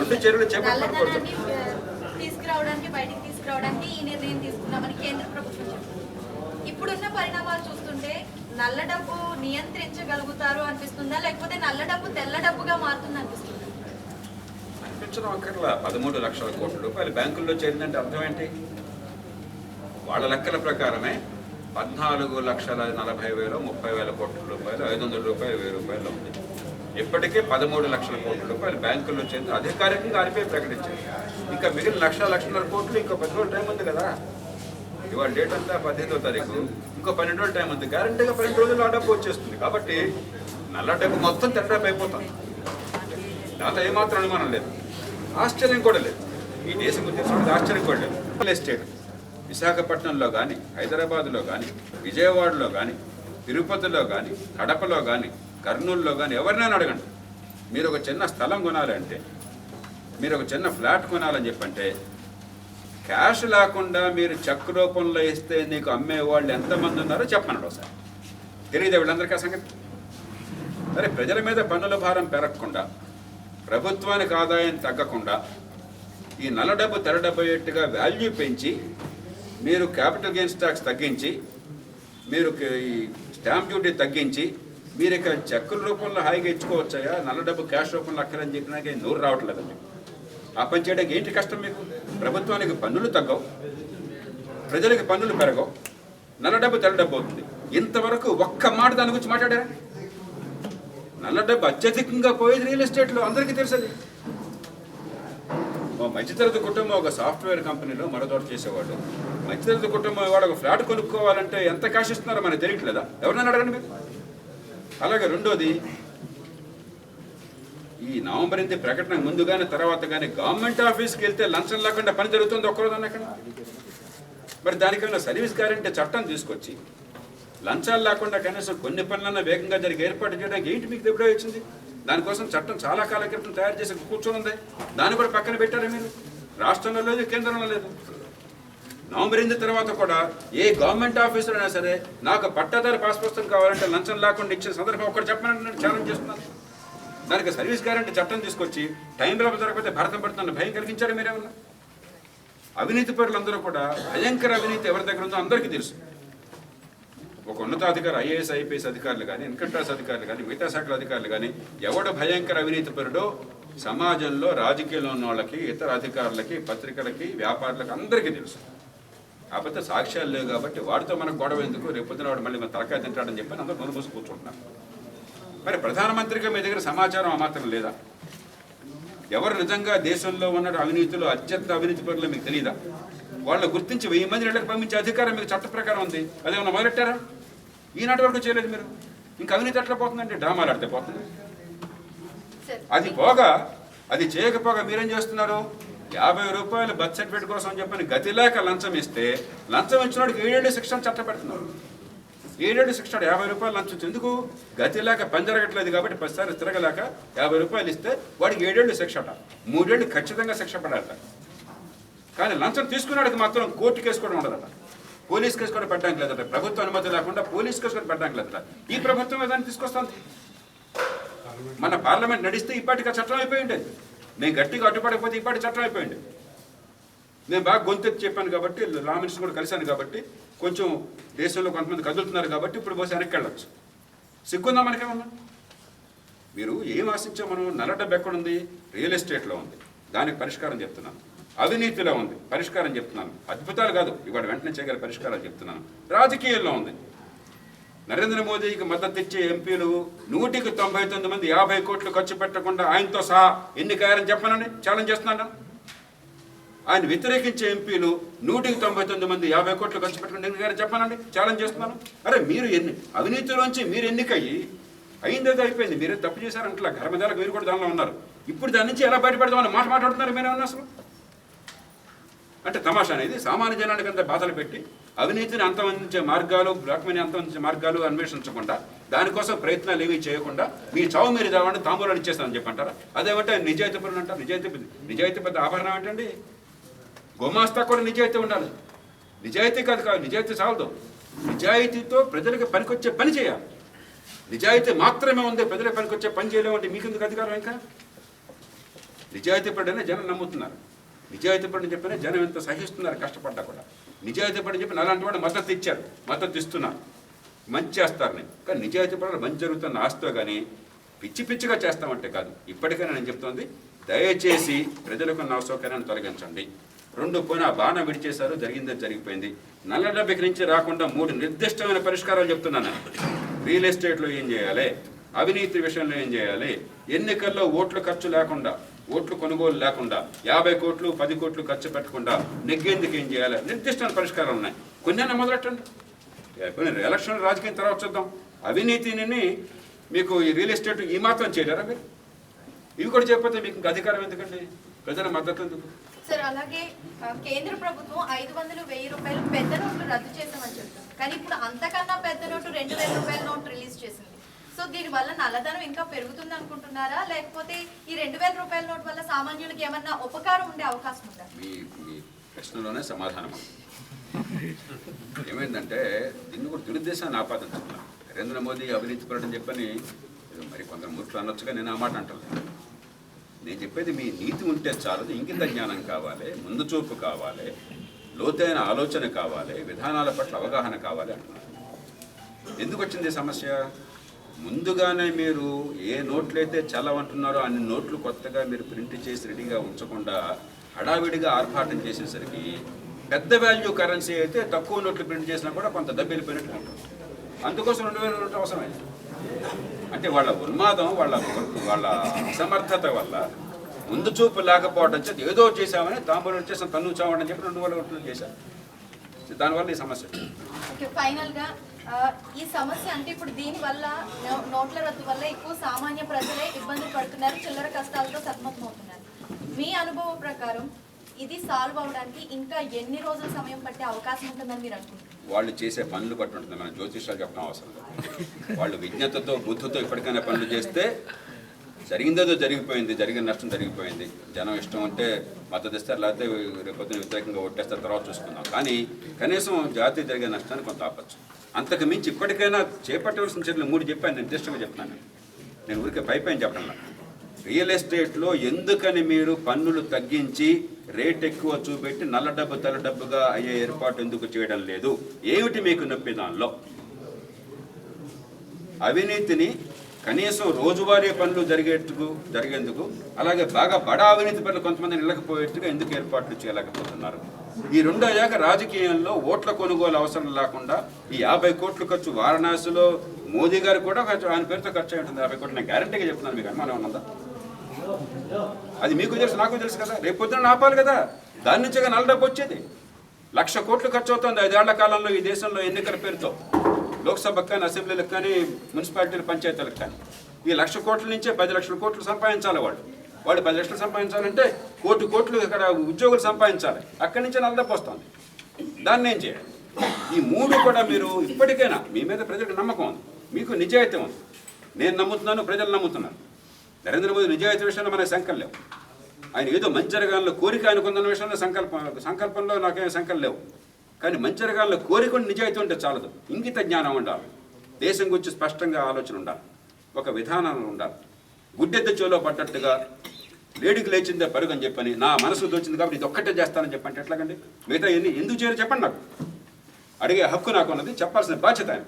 రెండు చర్యలు చేపట్టకూడదు. తీసుకురావడానికి బయటికి తీసుకురావడానికి ఈ నిర్ణయం తీసుకున్నామని కేంద్ర ప్రభుత్వం చెప్తుంది. ఇప్పుడున్న పరిణామాలు చూస్తుంటే నల్ల డబ్బు నియంత్రించగలుగుతారు అనిపిస్తుందా, లేకపోతే నల్ల డబ్బు తెల్ల డబ్బుగా మారుతుంది అనిపిస్తుందా? అనిపించడం అక్కర్లా. 13 లక్షల కోట్ల రూపాయలు బ్యాంకుల్లో చేరిందంటే అర్థం ఏంటి? వాళ్ళ లెక్కల ప్రకారమే 14,40,000 30,000 కోట్ల రూపాయలు, 500 రూపాయలు, 1000 రూపాయలు ఉంది. ఇప్పటికే 13 లక్షల కోట్ల రూపాయలు బ్యాంకుల్లో చేరి అధికారికంగా ఆర్బీఐ ప్రకటించారు. ఇంకా మిగిలిన 1,00,00,000 కోట్లు ఇంకో 10 రోజులు టైం ఉంది కదా. ఇవాళ డేట్ అంతా 15వ తారీఖు, ఇంకో 12 రోజులు టైం ఉంది. గ్యారంటీగా 12 రోజుల్లో ఆ డబ్బు వచ్చేస్తుంది. కాబట్టి నల్ల డబ్బు మొత్తం తెల్ల డబ్బు అయిపోతుంది. దాంతో ఏమాత్రం అనుమానం లేదు, ఆశ్చర్యం కూడా లేదు. ఈ దేశం గురించి ఆశ్చర్యం కూడా లేదు. రియల్ ఎస్టేట్ విశాఖపట్నంలో కానీ, హైదరాబాద్లో కానీ, విజయవాడలో కానీ, తిరుపతిలో కానీ, కడపలో కానీ, కర్నూలులో కానీ ఎవరినైనా అడగండి. మీరు ఒక చిన్న స్థలం కొనాలంటే, మీరు ఒక చిన్న ఫ్లాట్ కొనాలని చెప్పంటే, క్యాష్ లేకుండా మీరు చెక్ రూపంలో ఇస్తే నీకు అమ్మేవాళ్ళు ఎంతమంది ఉన్నారో చెప్పన్నాడు ఒకసారి. తెలియదు వీళ్ళందరికీ ఆ సంగతి. సరే, ప్రజల మీద పన్నుల భారం పెరగకుండా, ప్రభుత్వానికి ఆదాయం తగ్గకుండా, ఈ నల్ల డబ్బు తెల్ల డబ్బు అయ్యేట్టుగా వాల్యూ పెంచి, మీరు క్యాపిటల్ గెయిన్స్ ట్యాక్స్ తగ్గించి, మీరు ఈ స్టాంప్ డ్యూటీ తగ్గించి, మీరు ఇక చెక్కుల రూపంలో హాయిగా ఇచ్చుకోవచ్చాయా, నల్ల డబ్బు క్యాష్ రూపంలో అక్కరని చెప్పినాక నూరు రావట్లేదండి. ఆ పని చేయడానికి ఏంటి కష్టం మీకు? ప్రభుత్వానికి పన్నులు తగ్గవు, ప్రజలకి పన్నులు పెరగవు, నల్ల డబ్బు తెల్ల డబ్బు అవుతుంది. ఇంతవరకు ఒక్క మాట దాని గురించి మాట్లాడారా? నల్ల డబ్బు అత్యధికంగా పోయేది రియల్ ఎస్టేట్లో, అందరికీ తెలుసది. మధ్యతరగతి కుటుంబం ఒక సాఫ్ట్వేర్ కంపెనీలో మరో చోట చేసేవాడు. మధ్యతరగతి కుటుంబం వాడు ఒక ఫ్లాట్ కొనుక్కోవాలంటే ఎంత క్యాష్ ఇస్తున్నారో మనకు తెలియట్లేదా? ఎవరినైనా అడగండి మీరు. అలాగే రెండోది, ఈ నవంబర్ 8 ప్రకటన ముందు కానీ తర్వాత కానీ గవర్నమెంట్ ఆఫీస్కి వెళ్తే లంచం లేకుండా పని జరుగుతుంది ఒక్కరోజు అక్కడ. మరి దానికైనా సర్వీస్ గ్యారెంటీ చట్టం తీసుకొచ్చి లంచాలు లేకుండా కనీసం కొన్ని పనులన్నా వేగంగా జరిగి ఏర్పాటు చేయడానికి ఏంటి మీకు ఎప్పుడో వచ్చింది? దానికోసం చట్టం చాలా కాల క్రితం తయారు చేసి కూర్చొని ఉంది. దాన్ని కూడా పక్కన పెట్టారా మీరు? రాష్ట్రంలో లేదు, కేంద్రంలో లేదు. నవంబర్ 8 తర్వాత కూడా ఏ గవర్నమెంట్ ఆఫీసర్ అయినా సరే నాకు పట్టాదారు పాస్ పుస్తకం కావాలంటే లంచం లేకుండా ఇచ్చిన సందర్భం ఒకటి చెప్పమని నేను ఛాలెంజ్ చేస్తున్నాను. దానికి సర్వీస్ గ్యారెంటీ చట్టం తీసుకొచ్చి టైం లోపల జరగకపోతే భారతం పడుతున్న భయం కలిగించారు మీరేమన్నా? అవినీతి పరులందరూ కూడా భయంకర అవినీతి ఎవరి దగ్గర ఉందో అందరికీ తెలుసు. ఒక ఉన్నతాధికారి, ఐఏఎస్ ఐపీఎస్ అధికారులు కానీ, ఇన్కమ్ ట్యాక్స్ అధికారులు కానీ, మిగతా శాఖల అధికారులు కానీ, ఎవడు భయంకర అవినీతి పరుడో సమాజంలో రాజకీయంలో ఉన్న వాళ్ళకి, ఇతర అధికారులకి, పత్రికలకి, వ్యాపారులకి అందరికీ తెలుసు. కాకపోతే సాక్ష్యాలు లేవు కాబట్టి వాడితో మనకు గొడవ ఎందుకు, రేపొద్దున వాడు మళ్ళీ మన తలకాయ తింటాడని చెప్పి అందరూ నోరు మూసి కూర్చుంటున్నారు. మరి ప్రధానమంత్రిగా మీ దగ్గర సమాచారం ఆ మాత్రం లేదా? ఎవరు నిజంగా దేశంలో ఉన్న అవినీతిలో అత్యంత అవినీతి పరులు మీకు తెలియదా? వాళ్ళు గుర్తించి 1000 మంది ఇళ్ళకి పంపించే అధికారం మీకు చట్ట ప్రకారం ఉంది. అదేమన్నా మొదలెట్టారా? ఈనాటి వరకు చేయలేదు మీరు. ఇంకా అవినీతి ఎట్లా పోతుందంటే డ్రామాలు ఆడితే పోతుంది. అది పోగా, అది చేయకపోగా మీరేం చేస్తున్నారు? 50 రూపాయలు బర్త్ సర్టిఫికేట్ కోసం అని చెప్పని గతి లేక లంచం ఇస్తే, లంచం ఇచ్చినోడికి 7 ఏళ్ళు శిక్షణ చట్ట పెడుతున్నారు. 7 ఏళ్ళు శిక్ష. 50 రూపాయలు లంచం ఎందుకు? గతి లేక పని జరగట్లేదు కాబట్టి 10 సార్లు తిరగలేక 50 రూపాయలు ఇస్తే వాడికి 7 ఏళ్ళు శిక్ష అట. 3 ఏళ్ళు ఖచ్చితంగా శిక్ష పడాలట. కానీ లంచం తీసుకున్నాడికి మాత్రం కోర్టు కేసు కూడా ఉండదట, పోలీస్ కేసు కూడా పెట్టడానికి లేదట. ప్రభుత్వ అనుమతి లేకుండా పోలీస్ కేసు కూడా పెట్టడానికి లేదట. ఈ ప్రభుత్వం ఏదైనా తీసుకొస్తుంది. మన పార్లమెంట్ నడిస్తే ఇప్పటికి చట్టం అయిపోయి ఉండేది. మేము గట్టిగా అడ్డుపడకపోతే ఇప్పటి చట్టం అయిపోయింది. నేను బాగా గొంతెత్తి చెప్పాను కాబట్టి, లా మినిస్టర్ కూడా కలిశాను కాబట్టి, కొంచెం దేశంలో కొంతమంది కదులుతున్నారు కాబట్టి ఇప్పుడు పోసి వెనక్కి వెళ్ళచ్చు. సిగ్గుందా మనకేమన్నా? మీరు ఏం ఆశించా? మనం నల్ల డబ్బు ఎక్కడుంది? రియల్ ఎస్టేట్లో ఉంది. దానికి పరిష్కారం చెప్తున్నాను. అవినీతిలో ఉంది, పరిష్కారం చెప్తున్నాను. అద్భుతాలు కాదు, ఇవాడు వెంటనే చేయగల పరిష్కారాలు చెప్తున్నాను. రాజకీయాల్లో ఉంది. నరేంద్ర మోదీకి మద్దతు ఇచ్చే ఎంపీలు 199 మంది 50 కోట్లు ఖర్చు పెట్టకుండా ఆయనతో సహా ఎన్నికయ్యారని చెప్పనండి, ఛాలెంజ్ చేస్తున్నాను. ఆయన వ్యతిరేకించే ఎంపీలు 199 మంది 50 కోట్లు ఖర్చు పెట్టకుండా ఎన్నికయ్యారని చెప్పనండి, ఛాలెంజ్ చేస్తున్నాను. అరే మీరు అవినీతిలోంచి మీరు ఎన్నికయ్యి అయిందేదో అయిపోయింది. మీరే తప్పు చేశారంటలా, ఘర్మదాలకు మీరు కూడా దానిలో ఉన్నారు. ఇప్పుడు దాని నుంచి ఎలా బయటపడదామని మాట్లాడుతున్నారు మీరేమన్నా? అసలు అంటే తమాషా అనేది సామాన్య జనానికి అంతా బాధలు పెట్టి అవినీతిని అంతమందించే మార్గాలు, బ్లాక్ మనీ అంతమందించే మార్గాలు అన్వేషించకుండా, దానికోసం ప్రయత్నాలు ఏమీ చేయకుండా మీ చావు మీరు చావండి తాంబూలాలు ఇచ్చేస్తానని చెప్పంటారా? అదేమంటే నిజాయితీ పరులు అంటారు. నిజాయితీ పెద్ద ఆభరణం ఏంటండి? గుమాస్తా కూడా నిజాయితీ ఉండాలి. నిజాయితీ కాదు, నిజాయితీ చాలదు. నిజాయితీతో ప్రజలకు పనికొచ్చే పని చేయాలి. నిజాయితీ మాత్రమే ఉంది, ప్రజలకు పనికొచ్చే పని చేయలేమంటే మీకెందుకు అధికారం? ఇంకా నిజాయితీపరుడనే జనం నమ్ముతున్నారు. నిజాయితీపరుడని చెప్పినా జనం ఎంత సహిస్తున్నారు కష్టపడ్డా కూడా. నిజాయితీపరుడని చెప్పి అలాంటి వాడు మద్దతు ఇచ్చారు, మద్దతు ఇస్తున్నారు, మంచి చేస్తారని. కానీ నిజాయితీపరుడు మంచి జరుగుతున్న ఆస్తో కానీ పిచ్చి పిచ్చిగా చేస్తామంటే కాదు. ఇప్పటికైనా నేను చెప్తోంది, దయచేసి ప్రజలకు ఉన్న అసౌకర్యాన్ని తొలగించండి. 2 పోయిన బాణం విడిచేశారు, జరిగిందే జరిగిపోయింది. నల్ల డబ్బుకి నుంచి రాకుండా 3 నిర్దిష్టమైన పరిష్కారాలు చెప్తున్నాను. రియల్ ఎస్టేట్లో ఏం చేయాలి, అవినీతి విషయంలో ఏం చేయాలి, ఎన్నికల్లో ఓట్లు ఖర్చు లేకుండా, ఓట్లు కొనుగోలు లేకుండా 50 కోట్లు 10 కోట్లు ఖర్చు పెట్టకుండా నెగ్గేందుకు ఏం చేయాలి, నిర్దిష్టమైన పరిష్కారాలు ఉన్నాయి. కొన్నైనా మొదలెట్టండి. ఎలక్షన్ రాజకీయం తర్వాత చూద్దాం. అవినీతిని మీకు ఈ రియల్ ఎస్టేట్ ఈ మాత్రం చేయలేరా మీరు? ఇవి కూడా చెప్పితే మీకు ఇంకా అధికారం ఎందుకండి, ప్రజల మద్దతు ఎందుకు? సార్ అలాగే కేంద్ర ప్రభుత్వం 500, 1000 రూపాయలు పెద్ద నోట్లు రద్దు చేసామని చెప్తుంది. కానీ ఇప్పుడు అంతకన్నా పెద్ద నోటు 2000 రూపాయల నోట్ రిలీజ్ చేసింది. సో దీనివల్ల నల్లధనం ఇంకా పెరుగుతుంది అనుకుంటున్నారా, లేకపోతే ఈ 2000 రూపాయల నోట్ వల్ల సామాన్యునికి ఏమన్నా ఉపకారం ఉండే అవకాశం ఉందా? మీ ప్రశ్నలోనే సమాధానం ఏమైందంటే, దీన్ని కూడా దురుద్దేశాన్ని ఆపాదించుకున్నాను. నరేంద్ర మోదీ అవినీతి పరుడని చెప్పని మరి కొందరు మూర్ఖులు అనొచ్చుగా, నేను ఆ మాట అంటాను. నేను చెప్పేది మీ నీతి ఉంటే చాలదు, ఇంకిత జ్ఞానం కావాలి, ముందు చూపు కావాలి, లోతైన ఆలోచన కావాలి, విధానాల పట్ల అవగాహన కావాలి అంటున్నారు. ఎందుకు వచ్చింది సమస్య? ముందుగానే మీరు ఏ నోట్లయితే చల్లవంటున్నారో అన్ని నోట్లు కొత్తగా మీరు ప్రింట్ చేసి రెడీగా ఉంచకుండా హడావిడిగా ఆర్భాటం చేసేసరికి పెద్ద వాల్యూ కరెన్సీ అయితే తక్కువ నోట్లు ప్రింట్ చేసినా కూడా కొంత దెబ్బ వెళ్ళిపోయినట్టు ఉంటుంది. అందుకోసం 2000 నోట్లు అవసరమైంది. అంటే వాళ్ళ ఉన్మాదం, వాళ్ళ అసమర్థత వల్ల, ముందు చూపు లేకపోవడం చేత ఏదో చేశామని తాంబూలం చేసాం తన్ను చావని చెప్పి 2000 నోట్లు చేశారు. దానివల్ల ఈ సమస్య. ఓకే, ఫైనల్గా ఈ సమస్య అంటే ఇప్పుడు దీనివల్ల నోట్ల రద్దు వల్ల ఎక్కువ సామాన్య ప్రజలే ఇబ్బందులు పడుతున్నారు, చిల్లర కష్టాలతో సతమతమవుతున్నారు. మీ అనుభవం ప్రకారం ఇది సాల్వ్ అవడానికి ఇంకా ఎన్ని రోజుల సమయం పట్టే అవకాశం ఉంటుందని మీరు అనుకుంటున్నారు? వాళ్ళు చేసే పనులు బట్టి ఉంటుంది. మన జ్యోతిషాలు చెప్పడం అవసరం లేదు. వాళ్ళు విజ్ఞతతో బుద్ధితో ఇప్పటికైనా పనులు చేస్తే జరిగిందేదో జరిగిపోయింది, జరిగిన నష్టం జరిగిపోయింది. జనం ఇష్టం అంటే మద్దతు ఇస్తారు, లేకపోతే రేపొద్దున వ్యతిరేకంగా ఓట్టేస్తారు, తర్వాత చూసుకుందాం. కానీ కనీసం జాతీయ జరిగే నష్టాన్ని కొంత ఆపచ్చు. అంతకు మించి ఇప్పటికైనా చేపట్టవలసిన చర్యలు 3 చెప్పాను, నిర్దిష్టంగా చెప్తున్నాను. నేను ఊరికే పైపైన చెప్పడంలా. రియల్ ఎస్టేట్లో ఎందుకని మీరు పన్నులు తగ్గించి రేట్ ఎక్కువ చూపెట్టి నల్ల డబ్బు తెల్ల డబ్బుగా అయ్యే ఏర్పాటు ఎందుకు చేయడం లేదు? ఏమిటి మీకు నొప్పి దానిలో? అవినీతిని కనీసం రోజువారీ పనులు జరిగేందుకు, అలాగే బాగా బడా అవినీతి పనులు కొంతమంది నిలకపోయేట్టుగా ఎందుకు ఏర్పాట్లు చేయలేకపోతున్నారు? ఈ 2 అయ్యాక రాజకీయంలో ఓట్ల కొనుగోలు అవసరం లేకుండా ఈ 50 కోట్లు ఖర్చు వారణాసిలో మోదీ గారు కూడా ఆయన పేరుతో ఖర్చు అయి ఉంటుంది. 50 కోట్లు నేను గ్యారంటీగా చెప్తున్నాను. మీకు అనుమానం ఉన్నదా? అది మీకు తెలుసు, నాకు తెలుసు కదా. రేపు పొద్దున ఆపాలి కదా. దాని నుంచే నల్ల డబ్బు వచ్చేది. 1,00,000 కోట్లు ఖర్చు అవుతుంది 5 ఏళ్ల కాలంలో ఈ దేశంలో ఎన్నికల పేరుతో. లోక్సభకు కానీ, అసెంబ్లీలకు కానీ, మున్సిపాలిటీలు, పంచాయతీలకు కానీ. ఈ 1,00,000 కోట్ల నుంచే 10 లక్షల కోట్లు సంపాదించాలి వాళ్ళు 10 లక్షలు సంపాదించాలంటే 1,00,00,000 కోట్లు ఇక్కడ ఉద్యోగులు సంపాదించాలి. అక్కడి నుంచే నల్ల డబ్బు వస్తుంది. దాన్ని ఏం చేయాలి? ఈ 3 కూడా మీరు ఇప్పటికైనా, మీ మీద ప్రజలకు నమ్మకం ఉంది, మీకు నిజాయితీ ఉంది. నేను నమ్ముతున్నాను, ప్రజలు నమ్ముతున్నారు. నరేంద్ర మోదీ నిజాయితీ విషయంలో మనకు శంకలు లేవు. ఆయన ఏదో మంచి జరగాలలో కోరిక అనుకున్న విషయంలో సంకల్పంలో నాకేం శంకలు లేవు. కానీ మంచి జరగాలలో కోరిక నిజాయితీ ఉంటే చాలదు. ఇంగిత జ్ఞానం ఉండాలి, దేశం గురించి స్పష్టంగా ఆలోచన ఉండాలి, ఒక విధానం ఉండాలి. గుడ్డెద్ద చెవిలో పడ్డట్టుగా లేడికి లేచిందే పరుగు అని చెప్పని, నా మనసు దోచింది కాబట్టి ఇది ఒక్కటే చేస్తానని చెప్పంటే ఎట్లాగండి? మిగతా ఎందుకు చేయరు చెప్పండి. నాకు అడిగే హక్కు నాకు ఉన్నది, చెప్పాల్సిన బాధ్యత ఆయన.